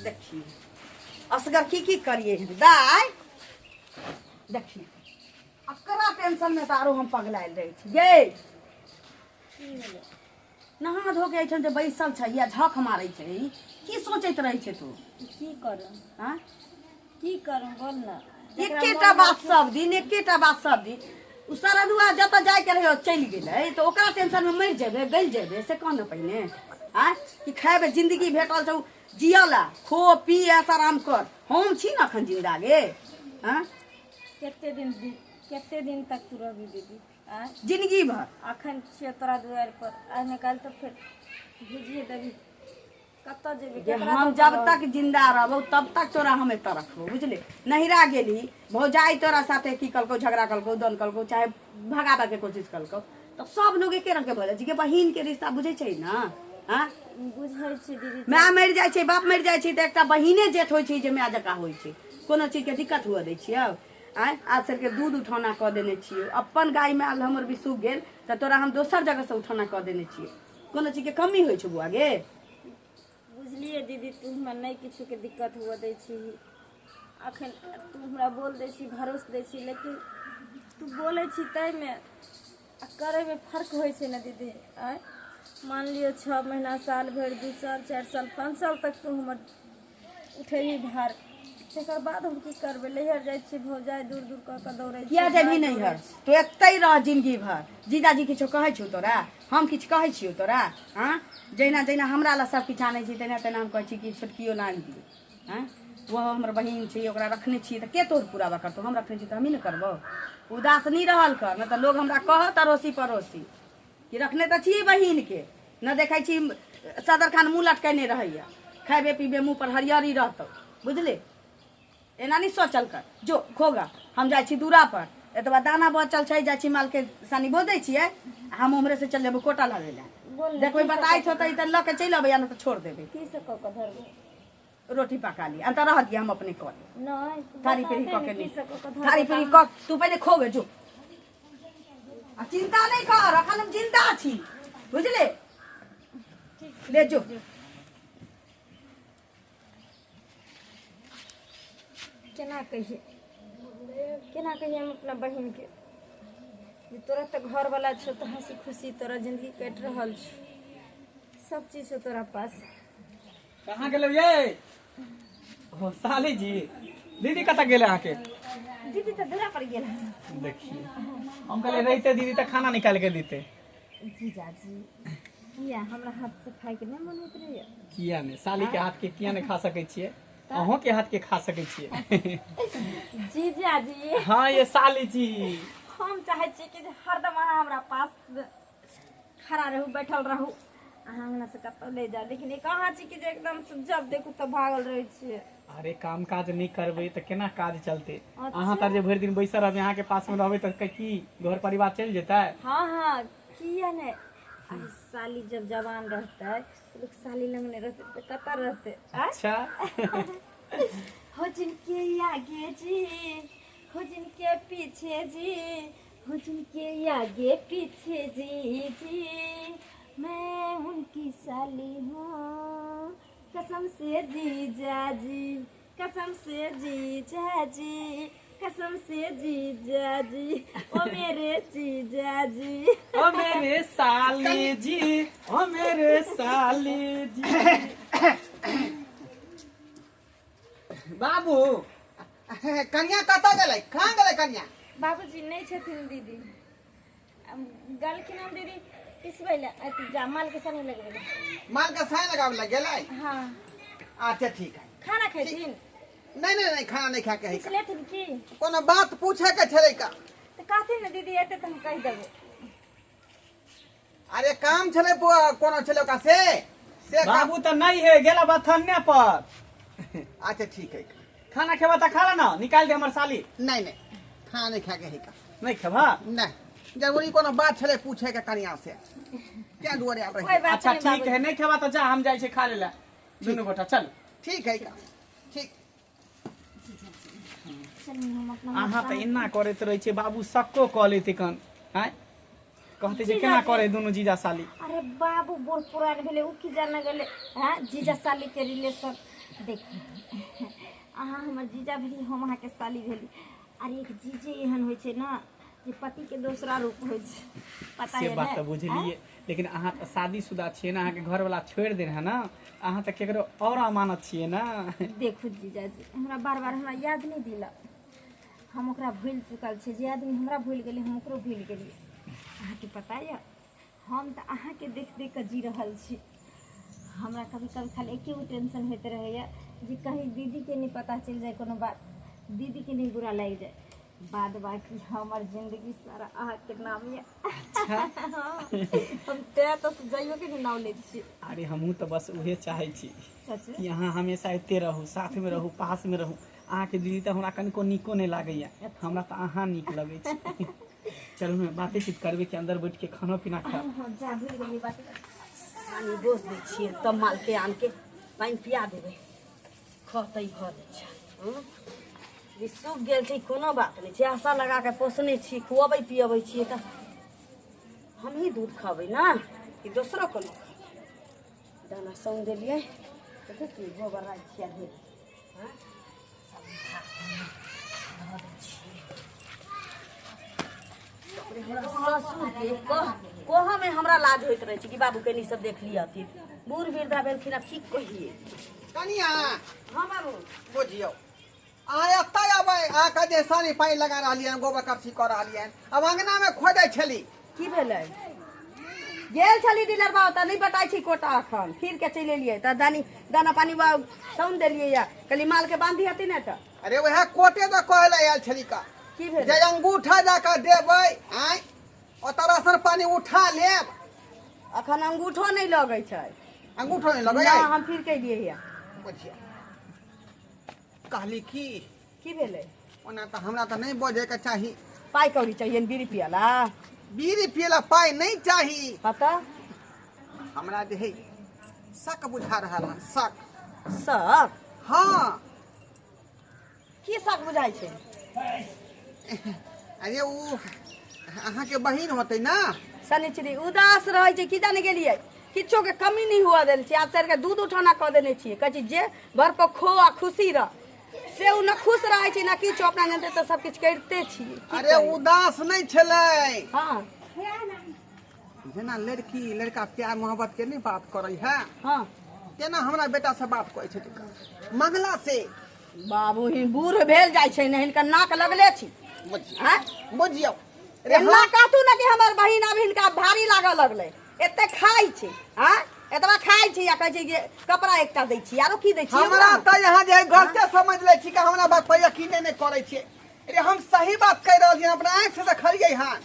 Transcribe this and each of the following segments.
देखिए असगर की करिए दाय देखिए अकरा टेंशन में तारो हम पगलायल रहे छी ये नहा धो के जे बैसल छै या झक मारै छै की सोचैत रहै छै तू की करूं हां की करूं बोल ना एकेटा बात सब दिन उ सरदुआ जत जाय के रहे चलि गेलै तो ओकरा टेंशन में मर जेबे गल जेबे से कहना पहिने हां कि खाबे जिंदगी भेटल छौ जियला खो पी ऐस आराम कर हम छी न अखन जिंदा गे हां केते दिन तक तू रहबी दीदी आ जिंदगी भर अखन छिय तोरा दुआर पर आज निकाल तो फिर भेजिए देबी कत जेबी हम जब तक जिंदा रहबो तब तक तोरा हम एत रखबो बुझले नहिरा गेली भौजाई तोरा साथे की कलको झगड़ा कलको दन कलको चाहे भगाबे के कोशिश कलको तो सब लोग एके रंग के भऽ जाइ छै के बहिन के रिश्ता बुझै छै ना हां बुझै छी दीदी माय मरि जाइ छै बाप मरि जाइ छै त एकटा बहिने जेठ होइ छै जे माय जका होइ छै कोनो चीज के दिक्कत हुआ दै छियै आय आज सर के दूध उठौना क देने छियै अपन गाय में आल हमर भी सूख गेल त तोरा हम दोसर जगह से उठौना क देने छियै कोनो चीज के कमी होइ छै बुआ गे बुझलिए दीदी तू हमरा नहीं किछु के दिक्कत हुआ दै छी अखन तू हमरा बोल दै छी भरोस दै छी लेकिन तू बोले छी तै में आ करे में फर्क होइ छै ना दीदी आय मान लियो 6 महीना साल भर 2 साल 4 साल 5 साल तक तू हमर उठेही भार तेकर बाद हम की करबे लहर जाय छी भौजाई दूर दूर क दौड़ै छी किया जेबी नहीं हर तो एतै रह जिंदगी भर जीजाजी किछो कहै छौ तोरा हम किछ कहै छियौ तोरा हां जैना जैना हमरा ला सब किछ आनै छी तेना तेना हम कहै छी कि छोटकियो लान दियो हां वो हमर बहिन छै ओकरा रखने छी त के तोर पूरा करतो हम रखने छी त हम ही न करबो उदास नहीं रहल कर न त लोग हमरा कहत अड़ोसी पड़ोसी कि रखने त छी बहिन के न देखै छी सदर खान मुंह लटकेने रहैया खाबे पीबे मुंह पर हरियरी रहतौ बुझले एना नहीं सोचल कर जो खोगा हम जाय छी दूरा पर एतबा दाना बचल छै जाय छी माल के सानी बो दै छियै हम उमरे से चल जेबो कोटा लागे ला देखबै बताइत होतै त ल के चल अबै या न त छोड़ देबे की से क धरबे रोटी पका ली अंत रह दिया हम अपने कर नहीं थारी पेरी क के की से क धरबे थारी पेरी क तू पहले खोगे जो आ चिंता नहीं कर अखन हम जिंदा छी बुझले ले जो केना कहिए हम अपना बहन के जे तोरा तो घर वाला छो तो हंसी खुशी तोरा जिंदगी कट रहल छ सब चीज है तोरा पास कहाँ गेलो ये हो साली जी दीदी कत गेले आके दीदी तो दूरा पर गेल देखिए हम कहले रहते दीदी त खाना निकाल के देते जीजाजी किया हमरा हाथ से खाए के नहीं मन होत रहे किया ने साली के हाथ के किया ने खा सकै छिए अहों के हाथ के खा सकै छिए जीजाजी हां ये साली जी हम चाहे छी कि हरदम अहाँ हमरा पास खड़ा रहू बैठल रहू अहाँ हमरा से कतौ ले जा लेकिन एक कहाँ छी कि जे एकदम से जब देखू तब भागल रहे छिए अरे काम काज नहीं करबे त केना काज चलते अहाँ त जे भर दिन बैसल रहबे अहाँ के पास में रहबे त की घर परिवार चल जेतै हां किया ने अरे साली जब जवान रहता तो लोग साली लगने रहते तो कता रहते अच्छा हो जिनके आगे जी हो जिनके पीछे जी हो जिनके आगे पीछे जी मैं उनकी साली हूँ कसम से जीजा जी कसम से जीजा जी कसम से जीजा जी ओ मेरे जीजा जी ओ मेरे साली जी ओ मेरे साली जी बाबू कन्या कत गेलै कहाँ गेलै कन्या बाबूजी नहीं छथिन दीदी गलखिन हम दीदी पिसबैले जा माल के संग लगबे माल का साइन लगावे लग गेलै हाँ अच्छा ठीक है खाना खेथिन नहीं खाना नहीं खा के है इसलिए थिन की कोनो बात पूछे के छलै का तो कहथिन ना दीदी एते तो हम कह देबो अरे काम छलै कोनो छलै का से बाबू त नहीं है गेला बथन्ने पर अच्छा ठीक है खाना खेबा त खाला ना निकाल दे हमर साली नहीं खाना नहीं खा के है का नहीं खेबा नहीं जरूरी कोनो बात छलै पूछे के कन्या से क्या दुआरे आ रही अच्छा ठीक है नहीं खेबा त जा हम जाय छै खा लेला दुनू गोटा चल ठीक है का ठीक अहाँ त इन्ना करैत रहै छै बाबू सक्को क लेते कन हैं कहते जे केना करे दोनों जीजा साली अरे बाबू बोल पुरान भेले उ की जान गेले हां जीजा साली के रिलेशन देखिए अहाँ हमर जीजा भेली, हम अहाँके साली भेली। अरे एक जीजे एहन होइ छै ना जे पति के दूसरा रूप होइ छै, पता से है बात ना? तो बुझलिए, लेकिन अहाँ तो शादीशुदा छियै ना, अहाँके घर वाला छोड़ दे है ना, अहाँ तो केकरो और अमानत छियै ना। देखू जीजाजी, हमरा बार बार हमरा याद नहीं दिला, हम ओकरा भूल चुकल छै। जे आदमी हमरा भूल गेली हम ओकरो भूल गेली। अहाँके पता है हम तो अहाँके देख देख के जी रहल छी। हमरा कभी कभी खाली एक ही टेंशन होते रहे जे कहीं दीदी के नहीं पता चल जाए, कोनो बात दीदी के नहीं बुरा लग जाए। बाद बाकी हमर जिंदगी सारा अहाँके नाम ये। हम ते तो जाइयो के नाम ले छी। अरे हमहूँ तो बस उहे चाहे छी सच कि अहाँ हमेशा एते रहू, साथ में रहू, पास में रहू। अहाँके दीदी तो हमरा कनिको नीको नहीं लागैया, हमरा तो अहाँ नीक लगे छी। चलू ने बातें चीत करबे कि अंदर बैठ के खाना पीना खाओ। जा भूल गेली बात। पानी बोस दै छियै तब माल के आन के पानि पिया देबै, खतै भऽ जाइ छै। ई सूख गेल छै कोनो बात नहि छै, आशा लगा के पोसने छी, खुअबै पियबै छियै तऽ हमही दूध खबै ना कि दोसरो कोनो खबै। दाना सन देलियै तऽ देखिए गोबर राखि खिया दे। ससुरके कहमे हमरा लाज होइत रहै छै कि बाबू कनी सब देख लियथिन। बूढ़ वृद्धा भेलखिन, आब की कहिए। कनिया हाँ बाबू बुझियो अहाँ एतऽ अबै, अहाँके जे सानी पानी लगा रहलियै, गोबर करसी कऽ रहलियै, अब अंगना में खोदै छली। की भेलै? गेल छली डीलर बाबू तऽ नहीं बटाई छी कोटा, अखन फिर के चलि एलियै तऽ दाना पानी सन देलियै या कहली माल के बांधी हती ने तऽ। अरे वह कोटे तो कहले आयल छली का की भेल? जे अंगूठा जाकर देबै, आय ओतऽ राशन पानी उठा लेब। अखन अंगूठो नहीं लगै छै। अंगूठो नहीं लगे ना हम फिर के लिए या बुझियो कहली की भेलै? ओना तऽ हमरा तऽ नहीं बजे के चाही। पाई कौड़ी चाहिए न बीड़ी पियाला? बीड़ी पियला पाई नहीं चाही। पता हमरा जे है शक बुझा रहल है, शक। सब हाँ की शक बुझाइ छै? अरे वो अहाँ के बहिन होते ना। शनिचरी उदास रहे छै, की जाने गेलियै किछो के कमी नहीं हुआ देल छी। आप सर के दूध उठाना कह देने छियै, कहै छी जे घर पर खो आ खुशी रह। से उ न खुश रहे छी न किछो, अपना जनते तो सब किछ करते छी। अरे उदास नहीं छलै। हाँ जेना लड़की लड़का प्यार मोहब्बत के नहीं बात करे है, हाँ तेना हमरा बेटा से बात करे छै मंगला से। बाबू ही बूढ़ भेल जाय छै ने, हिनका नाक लगले छी। हाँ बुझियो एना कहतू ना कि हमर बहिन अब हिनका भारी लागऽ लगलै। एते खाइ छै, हाँ एतबा खाइ छी आ कहै छै जे कपड़ा एकटा दै छी, आरो की दै छी? हमरा त यहाँ जे गलते समझ ले छी कि हमरा बात पर यकीन नहीं करे छे। अरे हम सही बात कह रहल छी, अपना आंख से देखलियै हन,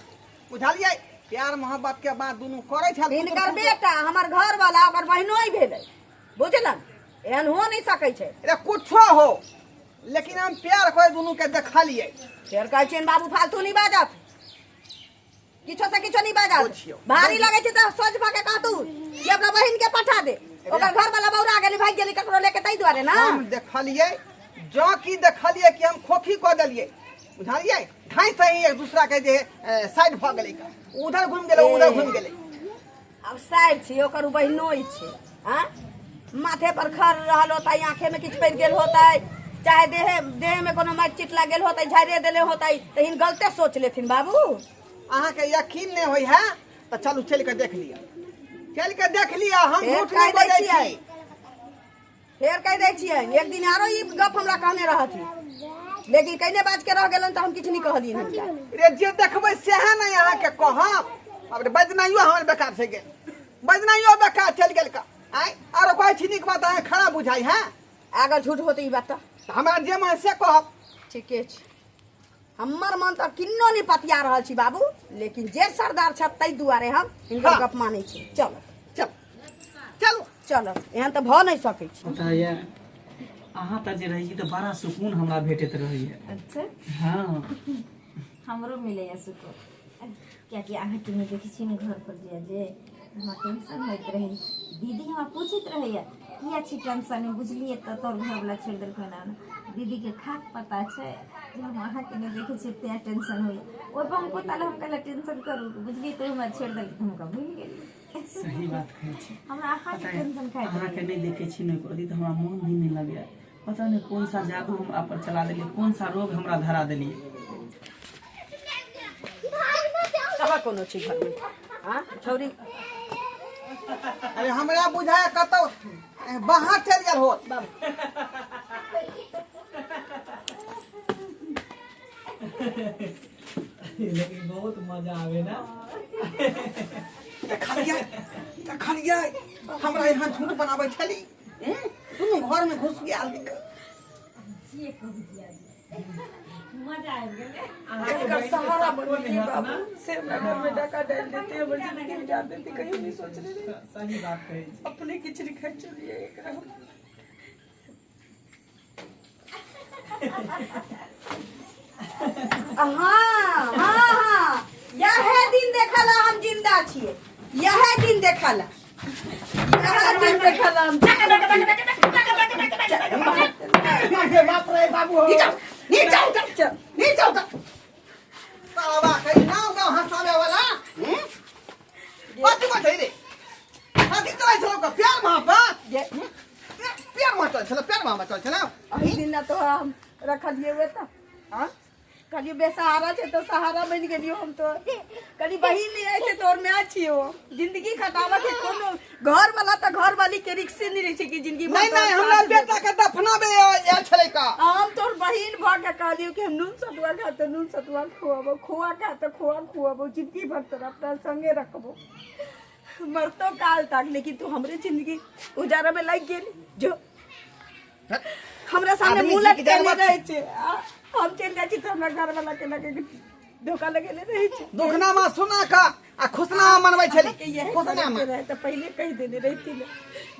बुझलियै? प्यार मोहब्बत के बात दोनों करे छल। हिनकर बेटा हमर घर वाला ओकर बहिनो ही भेलै, बुझलन? एहन हो नहीं सकै छै। अरे कुछो हो, लेकिन हम प्यार करे दोनों के देखलियै। फेर कहै छियनि बाबू फालतू नहीं बाजत, किछो से किछो नहीं बाजत। बुझियौ। भारी लगे छै तऽ सोच भा के कहतू कि अपना बहिन के पठा दे। ओकर घर वाला बौरा गेली, भाग गेली ककरो लेके, तै दुआरे ना हम देखलियै, जो की देखलियै कि हम खोखी कऽ देलियै, बुझलियै? ढाई से ही एक दूसरा के जे साइड भ गेलै, उधर घुम गेलै उधर घुम गेलै। अब साइड छी, ओकर बहिनो ही छै। हाँ माथे पर खर रहल होतै, आंखे में किछ पड़ि गेल होतै, चाहे देह में कोनो माटि चिट लागल होतै, झाड़िए देले होतै, तऽ हिन गलते सोच लेथिन बाबू। अहाँ के यकीन नहीं होई है तो चलू चल के देख लिया, चल के देख लिया। हम फेर झूठ कह नहीं दै बोलै छियै, छी। फेर कह दै छियै। एक दिन आरो ई गप हमरा कहने रहथिन, लेकिन कहने बाज के रह गेलन तऽ हम किछ नहीं कहलियै हिनका। रे जे देखबै सेहे नहीं अहाँ के कहब। अब बजनाइयो हमर बेकार से गेल, बजनाइयो बेकार चल गेल का। आय आरो कोई छिनिक बात अहाँ खराब बुझाई है। अगर झूठ होते ई बात तऽ हमरा जे मन से कहब। ठीके छै, हमर मन तऽ किन्नो नहीं पतिया रहल छी बाबू, लेकिन जे सरदार छ तै दुआरे हम हिनकर हाँ। गप मानै छी। चल चल चलू चल, एहन तऽ भऽ नहीं सकै छै। पता ये अहाँ तर जे रही तऽ बड़ा सुकून हमरा भेटैत रहैया। अच्छा हाँ हमरो मिलैया सुकून, कियाकि अहाँके नहीं देखै छी ने घर पर जे हमरा टेंशन होइत रहे। दीदी हमरा पूछैत रहैया किया छी टेंशन में, बुझलिए तो तोर घर वाला छोड़ देलकै ना। दीदी के खाक पता छै जे हम अहाँके नहीं देखै छी तें टेंशन होइया। ओहि पर हमको ताले हम कहला टेंशन करू, बुझलिए तो हमरा छोड़ देलकै, हमका भूल गेली। सही बात कहै छी। हमरा आँखा के टेंशन खाए अहाँ के नहीं देखे छी नहीं करी तो हमरा मन भी नहीं लगे। पता नहीं कौन सा जादू हमरा पर चला देलिए, कौन सा रोग हमरा धरा देलिए। कहाँ कोनो छी घर में हाँ छौरी अरे हमरा बुझाया कतौ बाहर चल गेल हो। लेकिन बहुत मजा आवे ना। देखलिए हमरा यहाँ झूठ बनाबै छली। तुम घर में घुस गया मजा आ गेले। का सहारा बन गई बाबू से घर में डका डाल देते हैं बड़ी जिंदगी गुजार देते कहीं नहीं सोच रहे थे। सही बात कहे छी। अपने किचड़ी खा चलिए एक रहो हाँ हाँ हाँ यह दिन देखला हम जिंदा छिए। यह दिन देखला हम बाप रे बाबू नीचे उतर साला कहीं गाँव हंसावे वाला बात छै रे। हाथी चलाइ छलो का प्यार वहाँ चल छलो अही दिन ना तो हम रखलिए हुए था हाँ कभी बेसहारा थे तो सहारा बन गेलियो हम तो कभी बहिन नहीं ऐसे तोर में अच्छी हो जिंदगी खटावा के कोनो घर वाला तो घर वाली के रिक्से नहीं रही छे कि जिंदगी नहीं हमरा बेटा के दफनाबे आयल छले का। हम तोर बहिन भ के कहलियो कि हम नून सतुआ खाते नून सतुआ खुआबो खोआ खाते खोआ खुआबो जिंदगी भर तोरा अपना संगे रखबो मरतो काल तक। लेकिन तू हमरे जिंदगी उजारा में लग गेल जो हमरा सामने मुंह लग के नहीं रहे छे। हम चल जाए तो हमरा घर वाला के लगे धोखा लगेले रहे छे। दुखना मा सुना का आ खुशना मनबै छली के यही खुशना मा रहे तो पहले कह देने रहती ना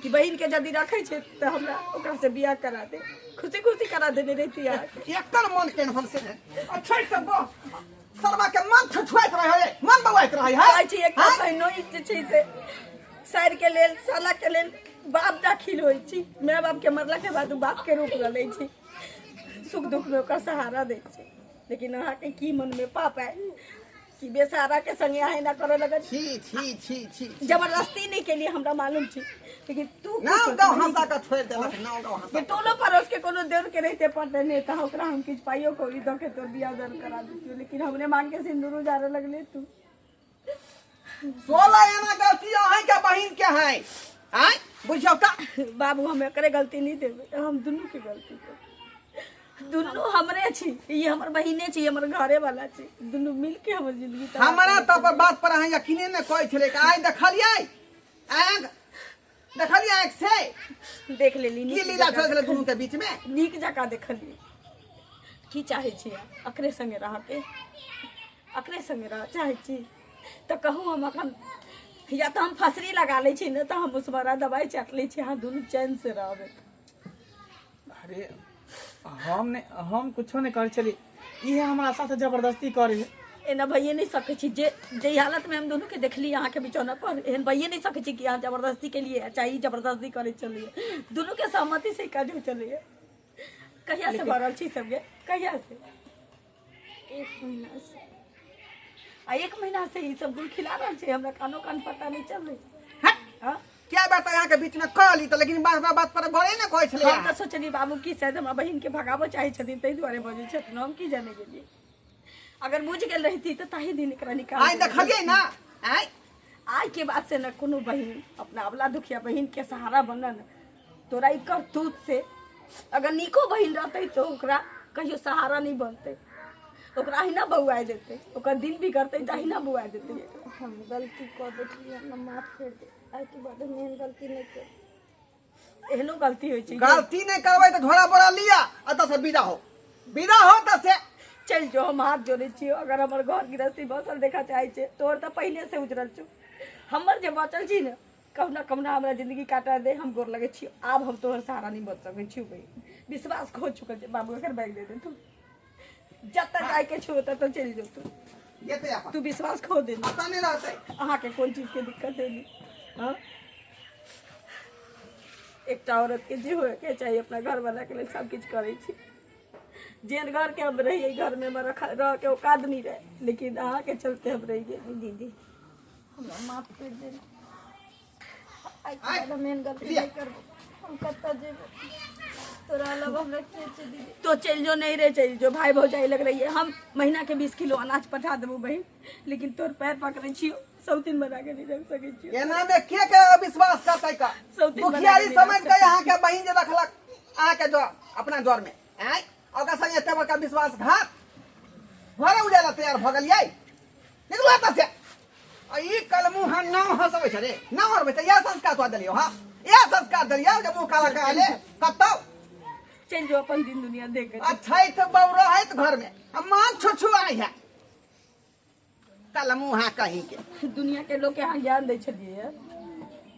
कि बहन के यदि रखे छे तो हमरा ओकरा से बियाह करा दे खुशी खुशी करा देने रहती यार। एकर मन टेंशन से अच्छा त गो सरवा के मन छछुआइत रहे मन बवाइत रहे है आई छी एक बहनो ई छै से सर के लेल साला के लेल बाप दाखिल होई छी। माय बाप के मरला के बाद बाप के रूप ले छी सुख दुख में ओकर सहारा दे छी। लेकिन अहाँ के की मन में पाप है कि बेसहारा के संगे आहे ना करे लगत छी जबरदस्ती नहीं के लिए हमरा मालूम छी। लेकिन तू नाव गाँव हंसा के छोड़ देलक नाव गाँव हंसा कि टोलो पड़ोस के कोनो देर के रहते पड़ते नहीं तो ओकरा हम किछ पाइयो कौड़ी दो के तोर बियाह दर करा देती। लेकिन हमने मांग के सिंदूर उजारे लगले तू 16 एना गलती है के बहिन के है आय बुझियो का बाबू हम एकरे गलती नहीं देबे हम दुनू के गलती दुनू हमरे छी ये हमर बहिने छी हमर घरे वाला छी दुनू मिल के हमर जिंदगी हमरा त पर बात पर है यकीने ने कोई छले का आय देखलिए आग देखलिए एक से देख लेली की लीला चल छले दुनू के बीच में नीक जका देखलिए की चाहे छी अकरे संगे रह के अकरे संगे रह चाहे छी तो कहूँ हम अखन या तो हम फसरी लगा ले छी न तो हम उसमरा दवाई चट ले छी हाँ दुनू चैन से रहबे। अरे हम कुछो नहीं कर चली ये हमारा साथ जबरदस्ती करे। एना भइए नहीं सके छी जे हालत में हम दोनों के देखली यहाँ के बिचौना पर एहन भइए नहीं सके छी कि यहाँ जबरदस्ती के लिए चाहिए जबरदस्ती करे चलिए दोनों के सहमति से काज हो चलिए। कहिया से भरल छी सबके कहिया से 1 महीना से आ 1 महीना से ही सब गुल खिला रहा छे हमरा कानो कान पता नहीं चल रही हाँ क्या बात यहाँ के बीच में कहली तो लेकिन बात पर घरे न कहै छले हम तो सोचली बाबू की शायद हमरा बहन के भगाबो चाहे छथिन तै दुआरे बजे छथिन हम की जाने गेलिए। अगर बुझ गेल रहती तो ताही दिन एकरा निकाल आय देखलिए ना आज के बाद से न कोनो बहन अपना अबला दुखिया बहन के सहारा बनन तोरा ई करतूत से अगर निको बहन रहते तो ओकरा कहियो सहारा नहीं बनते ओकरा ही ना बउआ देते ओकर दिन बिगड़ते ताही ना बुआ देते। हम गलती कर देलिए हमरा माफ कर दे आई के बाद हम एहन गलती नहीं कर एहनो गलती होई छै गलती नहीं करबै तो झोरा बोरा लिया अत से विदा हो त से चल जो हम हाथ जोड़े छियो अगर हमर घर गृहस्थी बसल देखा चाहे छे तोर तो पहले से उजरल छु हमर जे बचल छी न कहुना कहुना हमरा जिंदगी काटा दे हम गोर लगे छियो अब हम तोहर सहारा नहीं बच सकै छियो भाई विश्वास खो चुकल छे बाबू एकर बैग दे दे तू जब तक जाए के छो तब तो चल जो तू येते अपन तू विश्वास खो दे पता नहीं रहते अहाँ के कोन चीज के दिक्कत है हाँ एकटा औरत के जे होए के चाहिए अपना घर वाला के लिए सब कुछ करे छी जेन घर के हम रहिए घर में रह के औकात नहीं रहे लेकिन अहाँ के चलते हम रह गए। दीदी हमरा माफ कर दे आई के बाद मेन गलती नहीं करबो हम कत्ता जेबो तोरा अलावा हमरा के छै दीदी तो चल जो नहीं रे चल जो भाई भौजाई लग रही है हम महीना के 20 किलो अनाज पठा देबो बहन लेकिन तोर पैर पकड़े छियो सौतीन बना के नहीं रख सके छियो एना में के विश्वास करतै का सौतीन मुखियारी बना के समझ के यहाँ के बहिन जे रखलक अहाँ के जो अपना जोर में आय ओकर संगे एते बड़का विश्वासघात घरे उड़ेला तैयार भ गेलियै निकलो एतऽ से आ ई कलमू हम नाम हंसबै छै रे नाम हरबै तऽ यह संस्कार तो देलियो हां यह संस्कार देलियो जे मुंह काला काले कतौ चल जो अपन दिन दुनिया देख के अच्छा तो बौरा है तो घर में हम मान छुछु आई है कलमू हाँ कहीं के दुनिया के लोग के यहाँ ज्ञान दै छलिए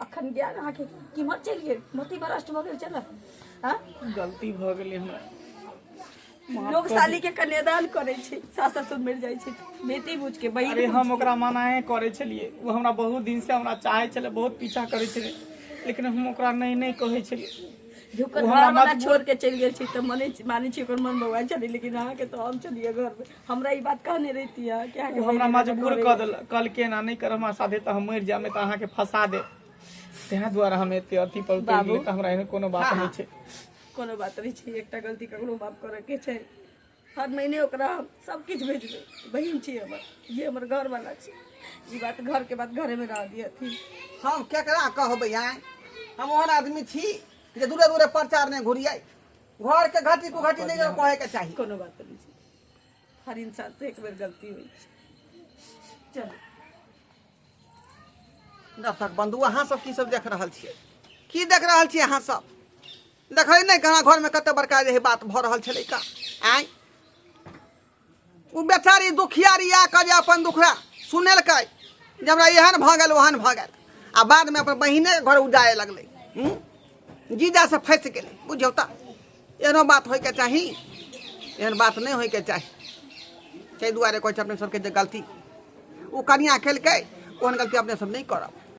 अखन ज्ञान अहाँ के कीमत चल गेल मोती बरस्ट भ गेल चल हां गलती भ गेलै हमरा लोग साली के कन्यादान करे छै सास ससुर मर जाय छै बेटी बुझ के बहिन अरे हम ओकरा मनाए करे छलिए वो हमरा बहुत दिन से हमरा चाहे छले बहुत पीछा करे छले लेकिन हम ओकरा नहीं कहे छलिए झुकर वो हमरा घर वाला मजबूर- छोड़ के चल गेल छी त माने छी ओकर मन बउआ चली लेकिन अहाँ के तो हम चलिए घर में हमरा ई बात कहने रहती है कि अहाँ के वो हमरा बहिन मजबूर कर देल कल के ना नहीं कर हमरा साथे त हम मर जामे त अहाँ के फंसा दे तेहा द्वारा हम एते अथी पर उतर बाबू। गेल त हमरा एहन कोनो बात हाँ, नहीं हाँ। छै कोनो बात नहीं छै एकटा गलती ककरो माफ करे के छै हर महीने ओकरा हम सब किछ भेजबै बहिन छी हमर ये हमर घर वाला छै ई बात घर के बात घरे में रह दिया थी हम केकरा कहबै आय हम ओहन आदमी छी जे दूरे दूरे प्रचार नहीं घुरियै घर के घटी कुघटी नहीं कहे के चाही कोनो बात नहीं छै हर इंसान से एक बेर गलती होइ छै चलो दर्शक बंधु अहाँ सब की सब देख रहल छियै की देख रहल छियै अहाँ सब देखै नहीं कहाँ घर में कते बड़का जे बात भ रहल छलै का आय उ बेचारी दुखियारी आ के जे अपन दुखड़ा सुनेलकै जे हमरा एहन भ गेल ओहन भ गेल आ बाद में अपन बहिने के घर उजाए लगलै जीजा से फंस गेलै बुझियौ त एहनो बात होय के चाही एहन बात नहीं होय के चाही ताहि दुआरे कहै छै अपने सबके जे गलती उ कनिया केलकै ओहन गलती अपने सब नहीं करब